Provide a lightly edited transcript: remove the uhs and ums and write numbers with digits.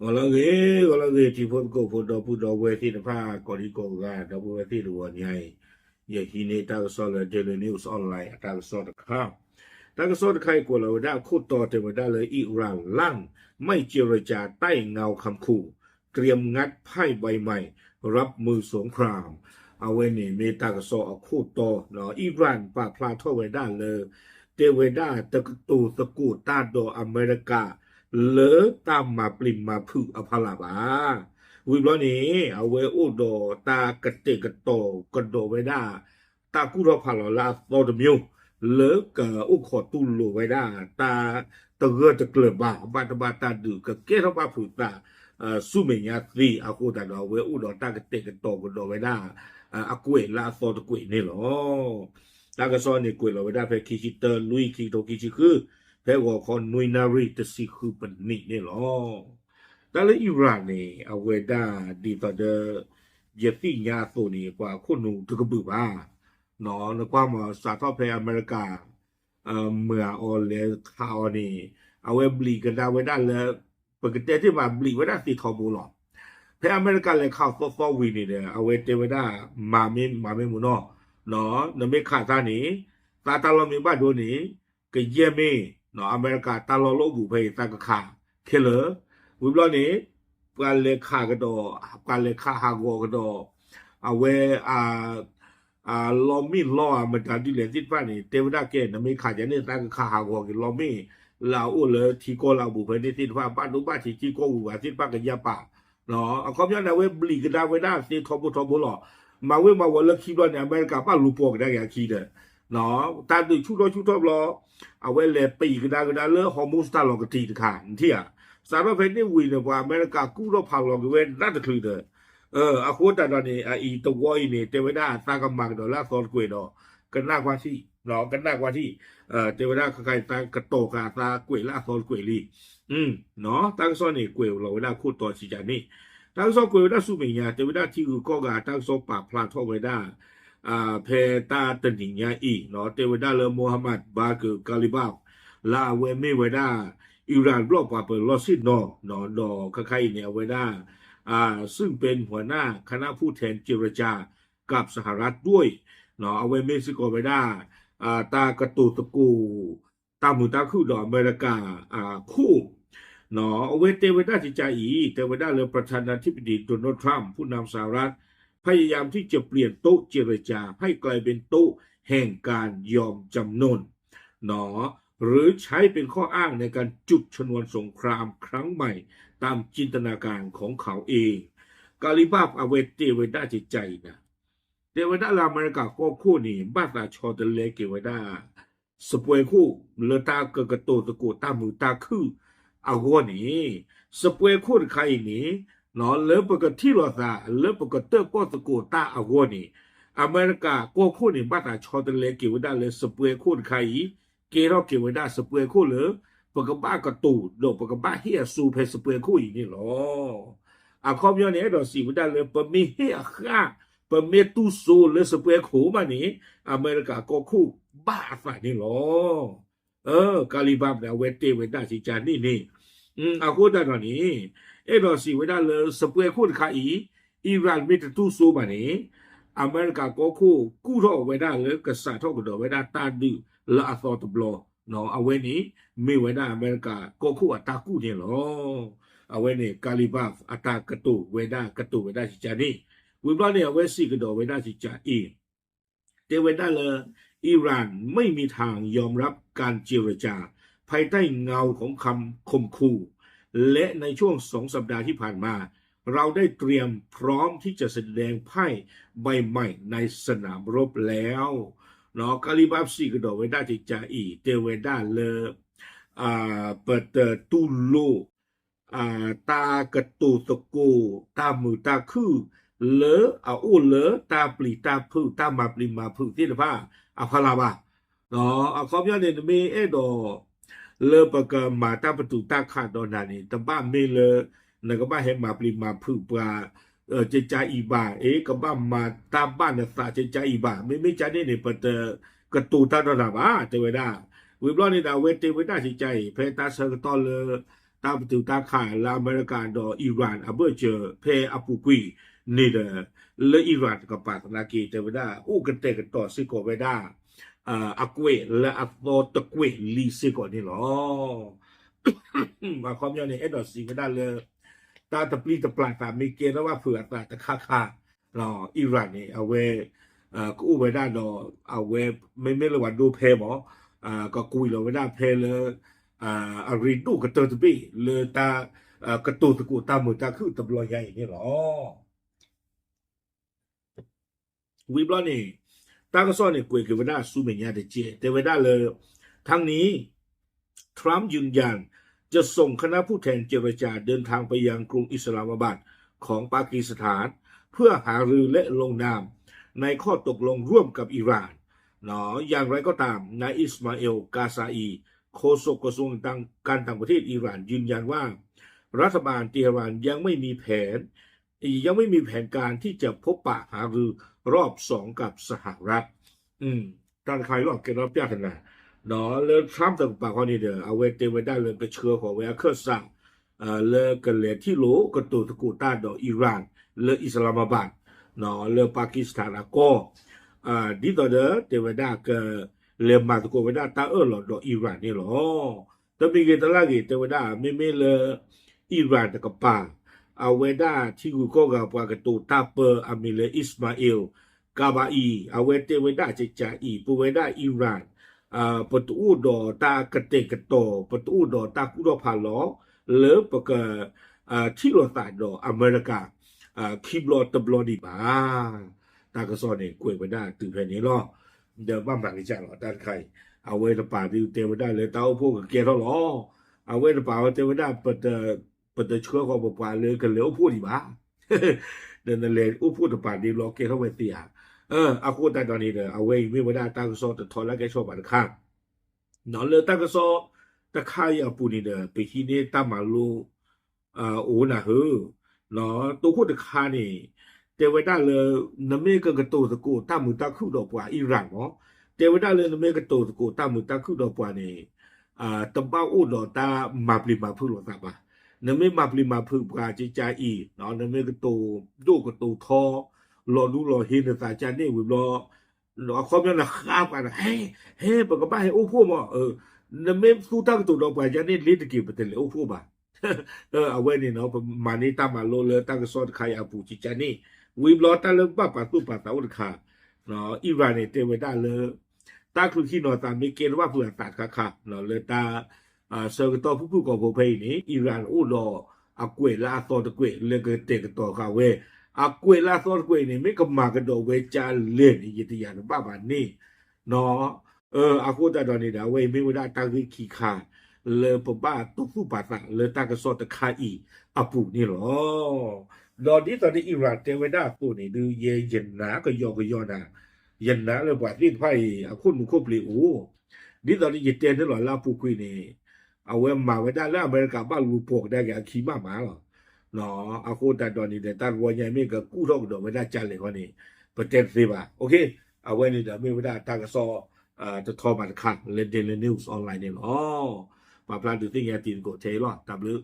我那个地方过不到不到外地的话，搞里搞个，到不外地的话，也今天大个说了，这个 news online 大个说的看，大个说的开过了，我ได้คูดต่อแต่ว่าได้เลยอิหร่านลั่นไม่เจรจาใต้เงาคำขู่เตรียมงัดไพ่ใบใหม่รับมือสงครามเอาไว้นี่มีตากสอคูดต่อเนาะอิหร่านปาพลาทไว้ได้เลยเตเวด้าตะกตูสกูตาโดอเมริกา เลอตามมาปริมมาพึ่อพาลาบาวิบล้อนี้เอาไว้อุดอตากระเตกระโตกระโดไว้ได้ตากุรพาลลาโตดมิวเลอกะอุขอตุลูไว้ได้ตาตะเกอตะเกลือบาบาตบาตาดือกะเกทบาผุตาสุเมญาตรีอากูตาดอเวอุดอตากระเตกระโตกระโดไว้ได้อากุเอลาโตตะกุเอนี่หรอตากระซอนนี่กุเอลไว้ได้เพคิจิเตอร์ลุยคิโตคิจิคือแพ้ว่าคนนุยนารีตสิคือปันนี่นี่หรอแต่ละอิหร่านนี่เอาไว้ได้ดีต่อเดเยติญาตัวนี้กว่าคนหนูถึงกบือบ้าเนาะแล้วก็มาสาธารณรัฐอเมริกาเมื่อออเลข่าวนี่เอาไว้บลีกันได้ไว้ได้แล้วปกติที่มาบลีไว้ได้สีทอบูหรอแพ้อเมริกาเลยข่าวฟอวีนี่เนี่ยเอาไว้เตไว้ได้มาไม่มุนเนาะนั่นไม่ขาดตานี้ตาเรามีบ้านดูนี้ก็เยี่ยมเนาะอเมริกาตาเราโลบุไปตากขาเคเลอวิบล้อนี้การเลขาก็ดอการเลขาฮากก็ดอเอาไว้ลอมีล้อมันการดูแลที่ฟ้านี่เทวดาเกณฑ์ไม่ขาดอย่างนี้ตากขาฮากกิลอมีลาอุเลที่โกลาบุไปในที่ฟ้าบ้านดูบ้านที่โกอุว่าที่ฟ้ากันยาป่าเนาะเอาความยันเอาไว้บลีกันได้ไว้ได้ที่ทอบุหล่อมาเว้มาวันละคิดว่าในอเมริกาป้าลูปอกได้อย่างคิดเนาะตาดูชุดรอเอาไว้เลยปีก็ได้เลยฮอร์โมนสตาร์ลอกตีตะขานที่อ่ะสารพัดนี่วิ่งว่าอเมริกากู้รบพาวลอกเว้นน่าจะคลีเดอร์อาควตาตอนนี้อีตัววอยนี่เทวดาตากำมังดอลลาร์ซอนกวยดอกันน่ากว่าที่เนาะกันน่ากว่าที่เทวดาใครตากระโตกาตากวยลาซอนกวยลีเนาะตั้งซอนนี่กวยเราได้คูดต่อสิจานี่ตั้งซอนกวยได้สู้ไม่ยากเทวดาที่คือก็กาตั้งซอนปากพลาดท่อไว้ได้เพตาตันหิงยาอีเนาะเทวดาเลโมฮัมหมัดบาเกอร์กาลิบาลาเวเมไว้ได้อิหร่านรอบปาเปิลลอซิดเนาะดอใครเนี่ยไว้ได้ซึ่งเป็นหัวหน้าคณะผู้แทนเจรจากับสหรัฐด้วยเนาะเอาไว้เม็กซิโกไว้ได้ตากระตูตะกูตามุตาคู่ดอกอเมริกาคู่เนาะเอาไว้เตไว้ได้จิจาอีเตไว้ได้เลยประธานาธิบดีโดนัลด์ทรัมป์ผู้นำสหรัฐพยายามที่จะเปลี่ยนโต๊ะเจรจาให้กลายเป็นโต๊ะแห่งการยอมจำนนเนาะหรือใช้เป็นข้ออ้างในการจุดชนวนสงครามครั้งใหม่ตามจินตนาการของเขาเองกาลิบาบอเวเตเวด้าจิตใจนะเตเวด้าลาอเมริกาก็คู่นี้บ้าตาชอเตเลเกเวด้าสปวยคู่เลตากระโตตะกูตามือตาคือเอาหัวนี้สปวยคู่ใครนี้เนาะเลิฟปกติลอซาเลิฟปกติเตอร์ก็ตะกูตาเอาหัวนี้อเมริกาก็คู่นี้บ้าตาชอเตเลเกเวด้าเลยสปวยคู่ใครเกรอเกเวด้าสปวยคู่เลยปกบ้ากระตูดปกบ้าเฮียสูเพสเปรคู่อีนี่หรอคอมยอนเนี่ยดอสิวดาเลยปมีเฮียข้าปมีตูสูเลยสเปรคู่มานี่อเมริกาก็คู่บ้าฝ่ายนี่หรอกาลิบาบเนี่ยเวเตเวด้าสิจานี่คู่ดาตอนนี้ดอสิวดาเลยสเปรคู่ข้าอิหร่านมีแต่ตูสูมานี่อเมริกาก็คู่กู้ท่อเวด้าเลยกษัตริย์ท่อกระโดดเวด้าตาดื้อละอัลตบลอเนาะเอาไว้นี้ไม่ไว้ได้อเมริกาก็คู่อัตากู้เนี่ยหรอเอาไว้เนี่ยกาลิบาฟอัตากระตูไว้ได้กระตูไว้ได้สิจานี่วิบลาเนี่ยเอาไว้สี่กระโดดไว้ได้สิจาอีเตไว้ได้เลยอิหร่านไม่มีทางยอมรับการเจรจาภายใต้เงาของคำข่มขู่และในช่วง2 สัปดาห์ที่ผ่านมาเราได้เตรียมพร้อมที่จะแสดงไพ่ใบใหม่ในสนามรบแล้วเนาะกาลิบาฟสี่กระโดดไว้ได้ที่จาอีเตไว้ได้เลยเปิดตูโลตากระตูตะโกตามือตาคือเลออุเลอตาปลีตาพึ่ตามาปลีมาพึ่ที่ละผ้าพาลาบาเนาะคอมยอนเนี่ยมีดอเลอปะกมาตาประตูตาขาดดอนานี่ตะบ้ามีเลอนก็บ้าให้มาปลีมาพึ่ปลาเจจาอีบาก็บ้ามาตามบ้านเนี่ยสาเจจาอีบาไม่จ่าเนี่ยเปิดกระตูตาดอนาบาเตไว้ได้วิบลอนี่ดาเวเตไว้ได้สิใจเพตาเซอร์ตอเล ตาประตูตาข่าลาอเมริกาดออิหร่านอเบอร์เจอเพอปุกุยนี่เดเลอิหร่านกับปาตนากีเตวดาอูกันเตกันต่อซิโกเวดาอักเวและอัตโตตะเกวลีซิโกนี่หรอมาความยาวในเอ็ดดอซีก็ได้เลยตาตะปลีตะปลาตามีเกณฑ์ว่าเผื่อตาตะค่าเราอิหร่านนี่เอาไว้ก็อู้ไว้ได้ดอเอาไว้ไม่ระหว่างดูเพย์หมอก็คุยเราไว้ได้เพย์เลยอารีดูกระตุ้นบีเลยตากระตุ้นตะกูตามือตาคือตะบลอยใหญ่นี่หรอวิบล้อนี่ตาก็ซ่อนเนี่ยกุยกับเวลาสู้เมียได้เจแต่เวลาเลยทั้งนี้ทรัมป์ยืนยันจะส่งคณะผู้แทนเจรจาเดินทางไปยังกรุงอิสลามาบัดของปากีสถานเพื่อหารือและลงนามในข้อตกลงร่วมกับอิหร่านเนาะอย่างไรก็ตามนายอิสมาเอลกาซาอีโฆษกกระทรวงการต่างประเทศอิหร่านยืนยันว่ารัฐบาลเตหะรานยังไม่มีแผนการที่จะพบปะหารือรอบสองกับสหรัฐการขายรอบเกินรอบยากขนาดเนาะเลยทรัมป์ต่างปากเขานี่เด้อเอาไว้เต็มไว้ได้เลยกระเชือของเวลาเครื่องสั่งเลยกันเลยที่โหลกระตูตะกูต้าดออิหร่านเลยอิสลามาบัดเนาะเลยปากีสถานก็ดีต่อเด้อเต็มไว้ได้ก็เลยมาตะกูไว้ได้ตาหลอดออิหร่านนี่หรอแต่มีเกตลากีเต็มไว้ได้ไม่เลยอิหร่านตะกับป่าเอาไว้ได้ที่กูก็กับปากตูตาเปอร์อามิเลอิสมาเอลกาบาอีเอาไว้เต็มไว้ได้จะจ่าอีปูไว้ได้อิหร่านประตูดอตากระเตกระโตประตูดอตากุดอพาลอเลิปกที่โรตาดออเมริกาคิบลอตบลอดีบาตากระสอนเนี่ยกล้วยไปได้ตื่นแผ่นนี้หรอเดี๋ยวบ้านบางที่จ่าหรอด้านใครเอาไว้ในป่าที่เตะไว้ได้เลยเต้าพวกเกียร์เขาหรอเอาไว้ในป่าเตะไว้ได้เปิดเชื้อของป่าเลยกันเหลวพูดดีบ้าเดินเลยอู้พูดป่าดีรอเกียร์เขาไว้เตียอากูแต่ตอนนี้เลยเอาไว้ไม่ได้ตั้งโซ่แต่ทอนแล้วแกชอบอันข้างนอนเลยตั้งโซ่แต่ข้ายาปูนี่เด้อไปที่นี่ตั้งมาลูโอ้นะเฮ้อเนาะตัวพูดแต่ข้านี่แต่ไว้ได้เลยน้ำเมฆกระโตตะกูตั้งมือตั้งคู่ดอกกว่าอิหร่านเนาะแต่ไว้ได้เลยน้ำเมฆกระโตตะกูตั้งมือตั้งคู่ดอกกว่านี่ตะบ้าอู้ดอกตามาปลิมาพึ่งหรอครับน้ำเมฆมาปลิมาพึ่งปลาจิจ่าอีเนาะน้ำเมฆกระโตดูกระโตทอรอดูรอเห็นแต่จานนี่วิบรอความยังนะข้าวกันเฮ้ปกบ้าให้โอ้พูดมานั่นไม่สู้ตั้งตัวเราไปจานนี่ลิ้นกี่ประเทศเลยโอ้พูดบ่าเอาไว้นี่เนาะมานี่ตามมาโลเลยตั้งสอดใครอาปูจิจานี่วิบรอตั้งเรื่องป้าปัดตู้ปัดตาอุดขาเนาะอิหร่านเนี่ยเตไว้ได้เลยตาคือที่นอตามีเกณฑ์ว่าเผื่อตัดค่ะเนาะเลยตาเซอร์กตอผู้ก่อโพเพนี่อิหร่านอู้รออากวยลาตอตะกวยเลยก็เตกต่อค่ะเวอากวยลาตอตะกวยนี่ไม่ก็มากันดอกเวจาเล่นอีกอย่างบ้าบ้านนี่เนาะอากูแต่ตอนนี้เดี๋ยวเวไม่ได้ตั้งคือขี้ขาเลยปบ้าตุ๊ผู้ป่าตะเลยตั้งกระสอบตะคาอีอาปูนี่หรอดอนนี้ตอนนี้อิหร่านเตไว้ได้ปูนี่ดูเย็นหนาก็ยอนะเย็นหนาเลยว่าที่ไพ่อาคุณมุขปลีโอ้นี่ตอนนี้เย็นเต้นนี่หรอลาปูคุยนี่เอาไว้มาไว้ได้แล้วอเมริกาบ้านลูกพวกได้แกขี้มาหมาหรอเนาะอากูแต่ตอนนี้แต่ตาวัวใหญ่ไม่ก็กู้ท่องดอกไม่ได้จันเลยคนนี้ประเทศสิบ่ะโอเคเอาไว้นี่เดี๋ยวไม่ได้ตั้งกระสอบจะทอมันคัดเลนเดนนิวส์ออนไลน์เนี่ยหรอมาพลาดดูที่แง่ตีนโกเทหรอตามลึก